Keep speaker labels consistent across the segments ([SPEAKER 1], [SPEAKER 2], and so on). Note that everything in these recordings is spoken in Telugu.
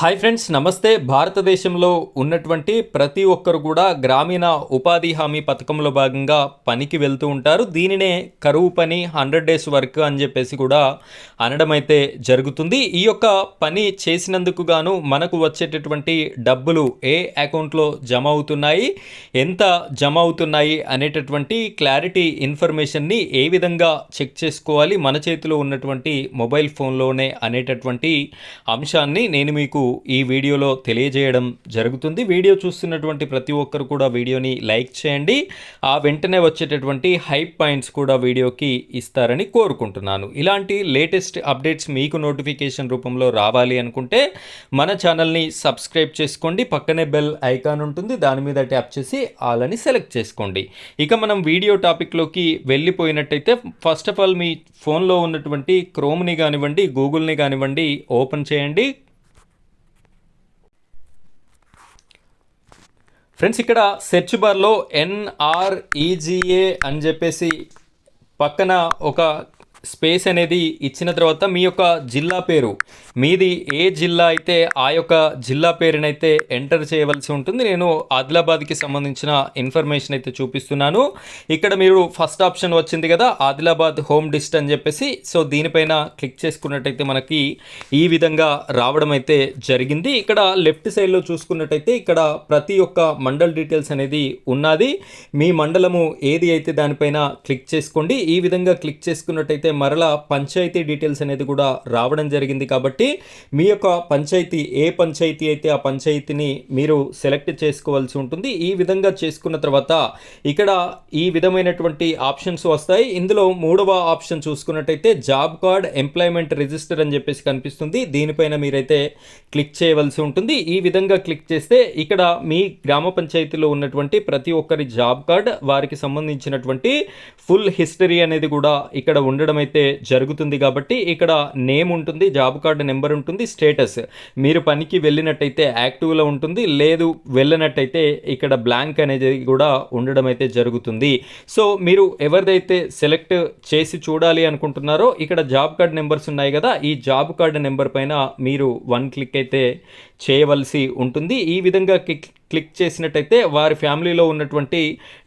[SPEAKER 1] హాయ్ ఫ్రెండ్స్, నమస్తే. భారతదేశంలో ఉన్నటువంటి ప్రతి ఒక్కరు కూడా గ్రామీణ ఉపాధి హామీ పథకంలో భాగంగా పనికి వెళ్తూ ఉంటారు. దీనినే కరువు పని, 100 డేస్ వర్క్ అని చెప్పేసి కూడా అనడం అయితే జరుగుతుంది. ఈ యొక్క పని చేసినందుకు గాను మనకు వచ్చేటటువంటి డబ్బులు ఏ అకౌంట్లో జమ అవుతున్నాయి, ఎంత జమ అవుతున్నాయి అనేటటువంటి క్లారిటీ ఇన్ఫర్మేషన్ని ఏ విధంగా చెక్ చేసుకోవాలి మన చేతిలో ఉన్నటువంటి మొబైల్ ఫోన్లోనే అనేటటువంటి అంశాన్ని నేను మీకు ఈ వీడియోలో తెలియజేయడం జరుగుతుంది. వీడియో చూస్తున్నటువంటి ప్రతి ఒక్కరు కూడా వీడియోని లైక్ చేయండి. ఆ వెంటనే వచ్చేటటువంటి హైప్ పాయింట్స్ కూడా వీడియోకి ఇస్తారని కోరుకుంటున్నాను. ఇలాంటి లేటెస్ట్ అప్డేట్స్ మీకు నోటిఫికేషన్ రూపంలో రావాలి అనుకుంటే మన ఛానల్ని సబ్స్క్రైబ్ చేసుకోండి. పక్కనే బెల్ ఐకాన్ ఉంటుంది, దాని మీద ట్యాప్ చేసి ఆల్ అని సెలెక్ట్ చేసుకోండి. ఇక మనం వీడియో టాపిక్లోకి వెళ్ళిపోయినట్టయితే ఫస్ట్ ఆఫ్ ఆల్ మీ ఫోన్లో ఉన్నటువంటి క్రోమ్ని కానివ్వండి, గూగుల్ని కానివ్వండి ఓపెన్ చేయండి. ఫ్రెండ్స్, ఇక్కడ సెర్చ్ బార్లో NREGA అని చెప్పేసి పక్కన ఒక స్పేస్ అనేది ఇచ్చిన తర్వాత మీ యొక్క జిల్లా పేరు, మీది ఏ జిల్లా అయితే ఆ యొక్క జిల్లా పేరునైతే ఎంటర్ చేయవలసి ఉంటుంది. నేను ఆదిలాబాద్కి సంబంధించిన ఇన్ఫర్మేషన్ అయితే చూపిస్తున్నాను. ఇక్కడ మీరు ఫస్ట్ ఆప్షన్ వచ్చింది కదా, ఆదిలాబాద్ హోమ్ డిస్ట్ అని చెప్పేసి. సో దీనిపైన క్లిక్ చేసుకున్నట్టయితే మనకి ఈ విధంగా రావడం అయితే జరిగింది. ఇక్కడ లెఫ్ట్ సైడ్లో చూసుకున్నట్టయితే ఇక్కడ ప్రతి ఒక్క మండల్ డీటెయిల్స్ అనేది ఉన్నది. మీ మండలము ఏది అయితే దానిపైన క్లిక్ చేసుకోండి. ఈ విధంగా క్లిక్ చేసుకున్నట్టయితే మరలా పంచాయతీ డీటెయిల్స్ అనేది కూడా రావడం జరిగింది. కాబట్టి మీ యొక్క పంచాయతీ ఏ పంచాయతీ అయితే ఆ పంచాయతీని మీరు సెలెక్ట్ చేసుకోవాల్సి ఉంటుంది. ఈ విధంగా చేసుకున్న తర్వాత ఇక్కడ ఈ విధమైనటువంటి ఆప్షన్స్ వస్తాయి. ఇందులో మూడవ ఆప్షన్ చూసుకున్నట్టయితే జాబ్ కార్డ్ ఎంప్లాయ్మెంట్ రిజిస్టర్ అని చెప్పేసి కనిపిస్తుంది. దీనిపైన మీరైతే క్లిక్ చేయవలసి ఉంటుంది. ఈ విధంగా క్లిక్ చేస్తే ఇక్కడ మీ గ్రామ పంచాయతీలో ఉన్నటువంటి ప్రతి ఒక్కరి జాబ్ కార్డ్, వారికి సంబంధించినటువంటి ఫుల్ హిస్టరీ అనేది కూడా ఇక్కడ ఉండడం అయితే జరుగుతుంది. కాబట్టి ఇక్కడ నేమ్ ఉంటుంది, జాబ్ కార్డు నెంబర్ ఉంటుంది, స్టేటస్ మీరు పనికి వెళ్ళినట్టయితే యాక్టివ్లో ఉంటుంది, లేదు వెళ్ళినట్టయితే ఇక్కడ బ్లాంక్ అనేది కూడా ఉండడం అయితే జరుగుతుంది. సో మీరు ఎవరిదైతే సెలెక్ట్ చేసి చూడాలి అనుకుంటున్నారో ఇక్కడ జాబ్ కార్డ్ నెంబర్స్ ఉన్నాయి కదా, ఈ జాబ్ కార్డు నెంబర్ పైన మీరు 1 క్లిక్ అయితే చేయవలసి ఉంటుంది. ఈ విధంగా క్లిక్ చేసినట్టయితే వారి ఫ్యామిలీలో ఉన్నటువంటి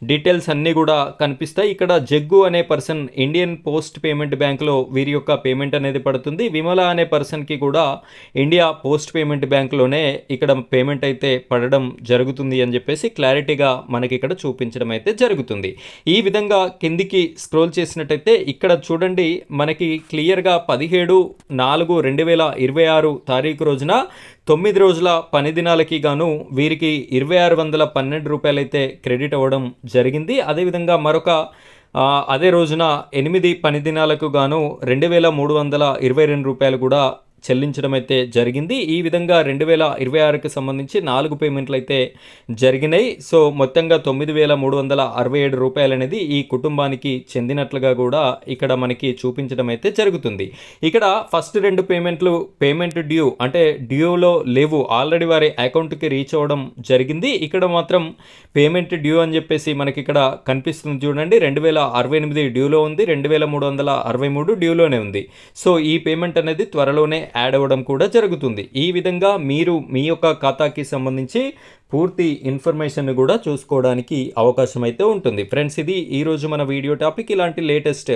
[SPEAKER 1] డీటెయిల్స్ అన్నీ కూడా కనిపిస్తాయి. ఇక్కడ జగ్గు అనే పర్సన్ ఇండియన్ పోస్ట్ పేమెంట్ బ్యాంక్లో వీరి యొక్క పేమెంట్ అనేది పడుతుంది. విమల అనే పర్సన్కి కూడా ఇండియా పోస్ట్ పేమెంట్ బ్యాంక్లోనే ఇక్కడ పేమెంట్ అయితే పడడం జరుగుతుంది అని చెప్పేసి క్లారిటీగా మనకి ఇక్కడ చూపించడం అయితే జరుగుతుంది. ఈ విధంగా కిందికి స్క్రోల్ చేసినట్టయితే ఇక్కడ చూడండి, మనకి క్లియర్గా 17/4/2026 తారీఖు రోజున 9 రోజుల పని దినాలకి గాను వీరికి 2612 రూపాయలు అయితే క్రెడిట్ అవ్వడం జరిగింది. అదేవిధంగా మరొక అదే రోజున 8 పని దినాలకు గాను 2322 రూపాయలు కూడా చెల్లించడం అయితే జరిగింది. ఈ విధంగా 2026కి సంబంధించి 4 పేమెంట్లు అయితే జరిగినాయి. సో మొత్తంగా 9367 రూపాయలు అనేది ఈ కుటుంబానికి చెందినట్లుగా కూడా ఇక్కడ మనకి చూపించడం అయితే జరుగుతుంది. ఇక్కడ ఫస్ట్ 2 పేమెంట్లు పేమెంట్ డ్యూ అంటే డ్యూలో లేవు, ఆల్రెడీ వారి అకౌంట్కి రీచ్ అవ్వడం జరిగింది. ఇక్కడ మాత్రం పేమెంట్ డ్యూ అని చెప్పేసి మనకి ఇక్కడ కనిపిస్తుంది చూడండి, 2068 డ్యూలో ఉంది, 2363 డ్యూలోనే ఉంది. సో ఈ పేమెంట్ అనేది త్వరలోనే యాడ్ అవ్వడం కూడా జరుగుతుంది. ఈ విధంగా మీరు మీ యొక్క ఖాతాకి సంబంధించి పూర్తి ఇన్ఫర్మేషన్ కూడా చూసుకోవడానికి అవకాశం అయితే ఉంటుంది. ఫ్రెండ్స్, ఇది ఈరోజు మన వీడియో టాపిక్. ఇలాంటి లేటెస్ట్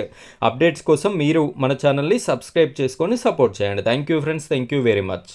[SPEAKER 1] అప్డేట్స్ కోసం మీరు మన ఛానల్ని సబ్స్క్రైబ్ చేసుకొని సపోర్ట్ చేయండి. Thank you friends, thank you very much.